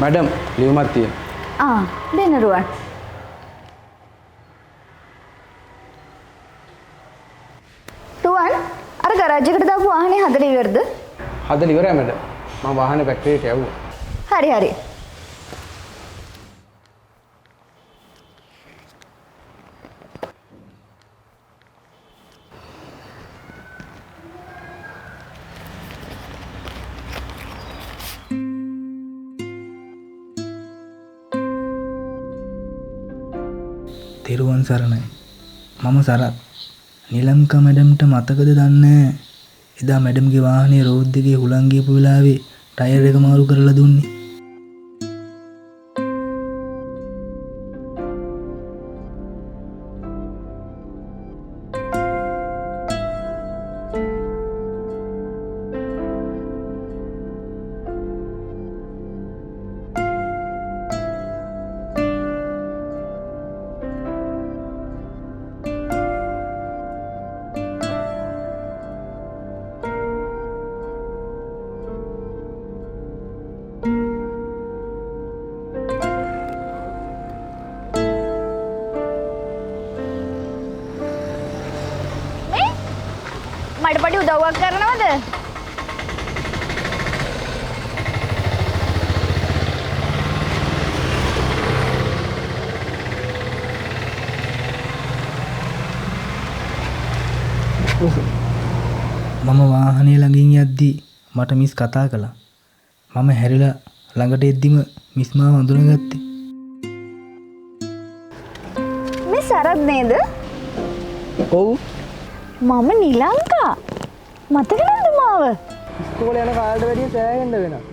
Madam ලියුමක් තියෙනවා. දෙන්න රුවන්. රුවන් අර ගරාජ් එකට දාපු වාහනේ හදලා ඉවරද? හදලා ඉවරයි मैडम. මම වාහනේ ෆැක්ටරියට යවුවා. හරි හරි. තෙරුවන් සරණයි. මම සරත්. නිලංකා මැඩම්ට මතකද දන්නේ? එදා මැඩම්ගේ වාහනේ රෝඩ් එකේ හුලං ගියපු වෙලාවේ ටයර් එක මාරු කරලා දුන්නේ. මට පොඩි උදව්වක් කරනවද? මම වාහනේ ළඟින් යද්දී මට මිස් කතා කළා. මම හැරිලා ළඟට එද්දිම මිස් මාව අඳුනගත්තේ. මේ සරත් නේද? ඔව්. මම නිලංකා. මතක නැද්ද මාව? ඉස්කෝලේ යන කාලේට වැඩිය සෑහෙන්න වෙනවා.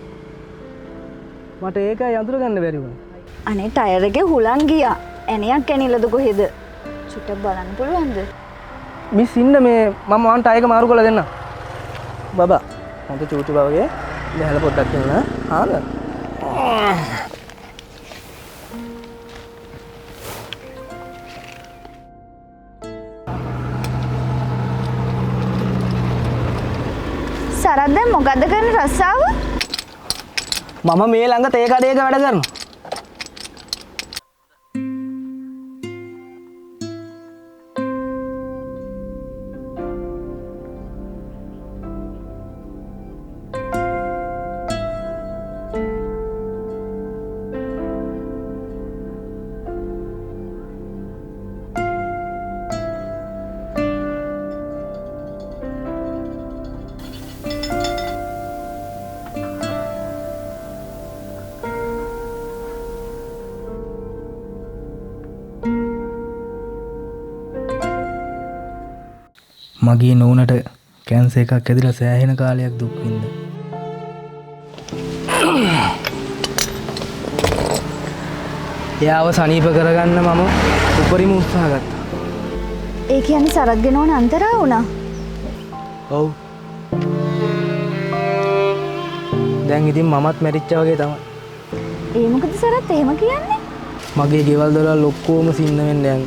මට ඒකයි අඳුර ගන්න බැරි වුණා. අනේ ටයර් එකේ හුලං ගියා. එනියක් කැනිලද කොහෙද? චුට්ටක් බලන්න පුළුවන්ද? මිස් ඉන්න මේ මම වන් ටයර් එක මාරු කරලා දෙන්න. බබා හොඳ චූටි බවගේ දැහල පොඩ්ඩක් ඉන්න. ආද? සරත් දැන් මොකද්ද කරන රස්සාව? මම මේ ළඟ තේ කඩේක වැඩ කරනවා. මගේ නෝනට කැන්සර් එකක් ඇදිලා සෑහෙන කාලයක් දුක් විඳා. එයාව සනීප කරගන්න මම උපරිම උත්සාහ ගත්තා. ඒ කියන්නේ සරත්ගේ නෝන අන්තරා වුණා. ඔව්. දැන් ඉතින් මමත් මැරිච්චා වගේ තමයි. ඒ මොකද සරත් එහෙම කියන්නේ? මගේ ගෙවල් දොරවල් ඔක්කොම සින්න වෙන්න යන්නේ.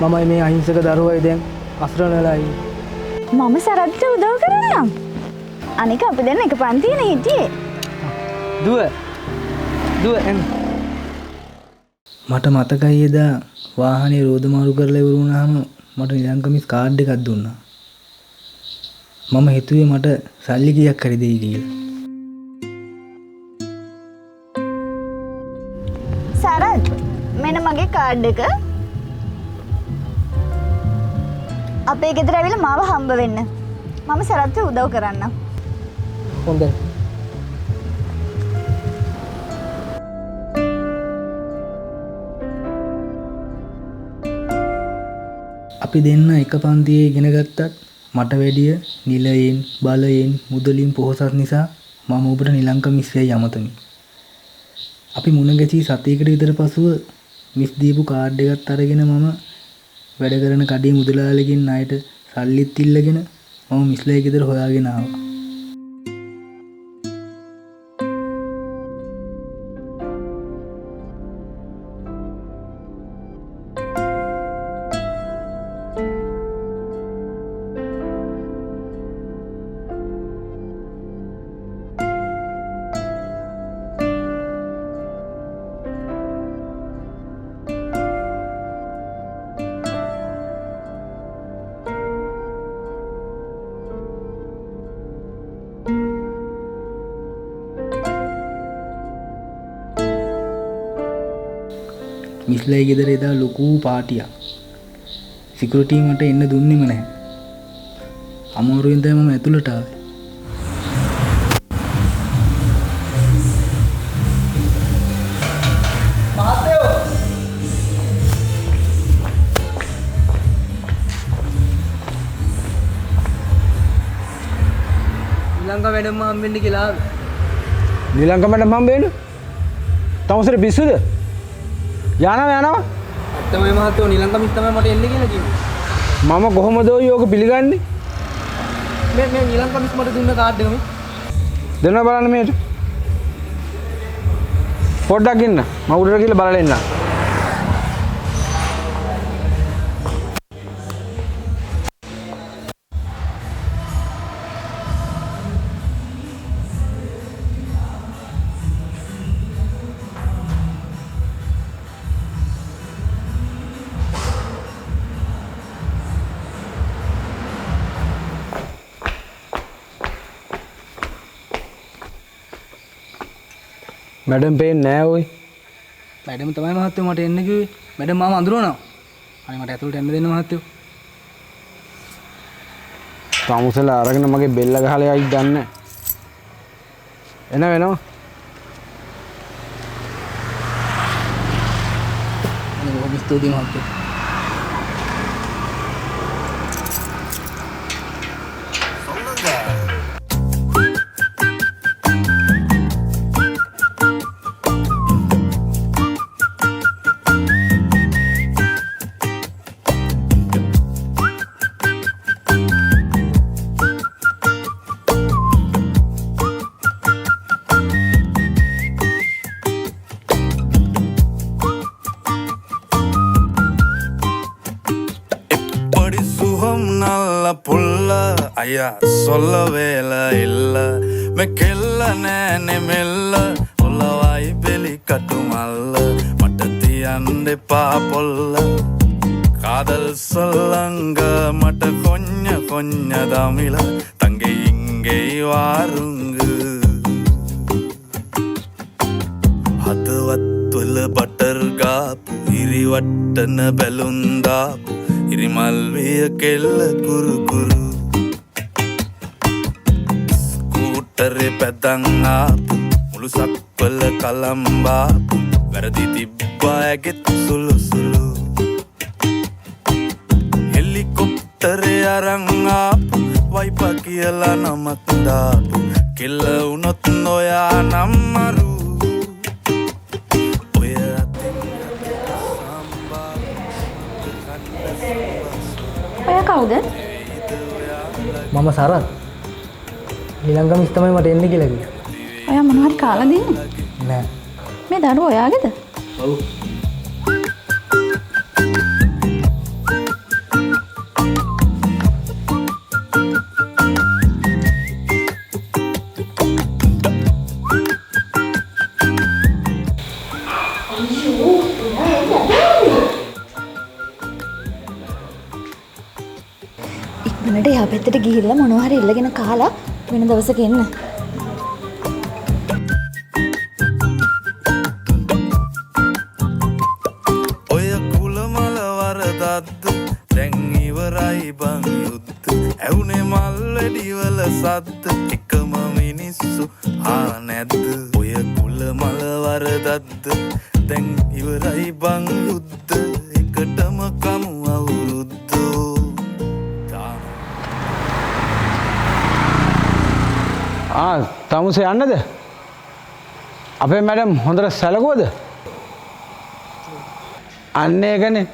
මමයි මේ අහිංසක දරුවයි දැන් අසරණ වෙලා ඉන්නේ. මම සරත්ට උදව් කරන්නම්. අනික අපි දැන් එක පන්තියනේ හිටියේ. දුව එන්න. මට මතකයි එදා වාහනේ රෝද මාරු කරලා ඉවර වුණාම මට නිලංගමිස් කාඩ් එකක් දුන්නා. මම හිතුවේ මට සල්ලි කීයක් හරි දෙයි කියලා. සරත් මෙන්න මගේ කාඩ් එක. අපේ ගෙදර ඇවිල්ලා මාව හම්බ වෙන්න. මම සරත්ට උදව් කරන්නම්. හොඳයි. අපි දෙන්න එක පන්තියේ ඉගෙන ගත්තත් මට වැඩිය නිලයෙන් බලයෙන් මුදලින් පොහොසත් නිසා මම ඔබට නිලංක මිස්යයි යමතමි. අපි මුණ ගැසී සතියකට විතර පසුව මිස් දීපු කාඩ් එකත් අරගෙන මම වැඩ කරන කඩේ මුදලාලිගෙන් ණයට සල්ලිත් ඉල්ලගෙන මම මිස්ලේ ගෙදර හොයාගෙන ආවා. මිස්ලයි ගෙදර එදා ලොකු පාටියක්. සිකියුරිටි මට එන්න දුන්නෙම නැහැ. අමාරුවෙන් තමයි මම ඇතුළට ආවේ. ශ්‍රී ලංකා වැඩම හම්බෙන්න කියලා ආවේ. නිලංග මැඩම් හම්බෙන්න. තමුසෙට පිස්සුද? යනවා. ඇත්තමයි මහත්තයෝ නිලංගා මිස් තමයි මට එන්න කියලා කිව්වේ. මම කොහොමද ඔය යෝග පිළිගන්නේ? මේ නිලංගා මිස් මට දුන්න කාඩ් එක මේ. දෙන්න බලන්න මේට. පොඩ්ඩක් ඉන්න. මම උඩට ගිහලා බලලා එන්න. මැඩම් පේන්නේ නැහැ ඔයි. මැඩම් තමයි මහත්තයෝ මට එන්න කිව්වේ. මැඩම් මාව අඳුරනවා. අනේ මට ඇතුළට එන්න දෙන්න මහත්තයෝ. තමුසෙලා අරගෙන මගේ බෙල්ල ගහලා යයි දන්නේ. එන වෙනවා. අනේ බොහොම ස්තුතියි මහත්තයෝ. పుల్ల అయ్యా సొల్ల వేల ఇల్ల మెక్కెల్ల నేనే మెల్ల ఉల్లవాయి పెలి కట్టుమల్ల మట్టతి అందే పాపొల్ల కాదల్ సొల్లంగ మట కొంచె కొంచె தமிழ தங்கை இங்கே வாருங்கு හදවත්වල බටර් ගාපු ඉරිවට්ටන බැලුන්දාපු ඉරිමල්විය කෙල්ල කුරුකුරු ස්කූටරේ පැදන් ආපු මුළු සක්වල කලම්බාපු වැරදි තිබ්බා ඇගෙත් සුළු සුළු හෙලිකොප්ටරේ අරන් ආපු වයිපා කියලා නමක් දාපු කෙල්ල වුණොත් නොයා නම් මරු ඔය කවුද? මම සරත්. නිලංගා මිස් තමයි මට එන්න කියලා කිව්වේ. ඔයා මොනවද කාලා දෙන්නේ? නෑ. මේ දරුවෝ ඔයාගේද? ඔව්. ඉක්මනට එහා පැත්තට ගිහිල්ලා මොනවා හරි ඉල්ලගෙන කාලා වෙන දවසක එන්න. ඔය කුලමල වරදද්ද දැන් ඉවරයි බං යුද්ධ ඇවුනේ මල් වැඩිවල සද්ද එකම මිනිස්සු ආ නැද්ද ඔය කුලමල වරදද්ද දැන් ඉවරයි බං යුද්ධ එකටම කමු අවුරුද්දෝ තමුසේ යන්නද? අපේ මැඩම් හොඳට සැලකුවද? අන්න ඒකනේ.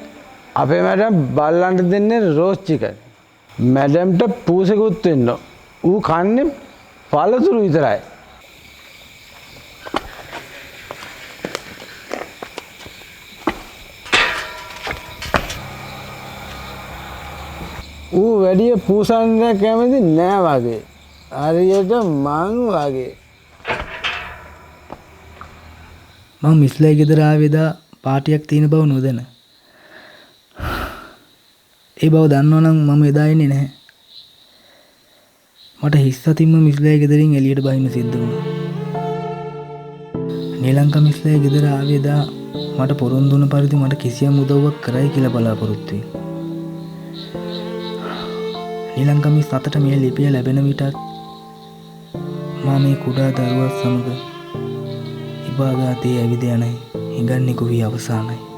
අපේ මැඩම් බල්ලන්ට දෙන්නේ රෝස් චිකන්. මැඩම්ට පූසෙකුත් වෙන්න. ඌ කන්නේ පළතුරු විතරයි. ඌ වැඩිය පූසන්න කැමති නෑ වගේ. හරියට මං වගේ. මම මිස්ලයි ගෙදර ආවේදා පාටියක් තියෙන බව නොදැන. ඒ බව දන්නවනම් මම එදා එන්නේ නැහැ. මට හිස් අතින්ම මිස්ලයි ගෙදරින් එළියට බහින්න සිද්ධ වුණා. නිලංකා මිස්ලයි ගෙදර ආවේදා මට පොරොන්දු වුණ පරිදි මට කිසියම් උදව්වක් කරයි කියලා බලාපොරොත්තු වෙයි. නිලංගමිස් අතට මේ ලිපිය ලැබෙන විටත් මා මේ කුඩා දරුවත් සමග ඉබාගාතේ ඇවිද යන හිඟන්නෙකු වී අවසానයි.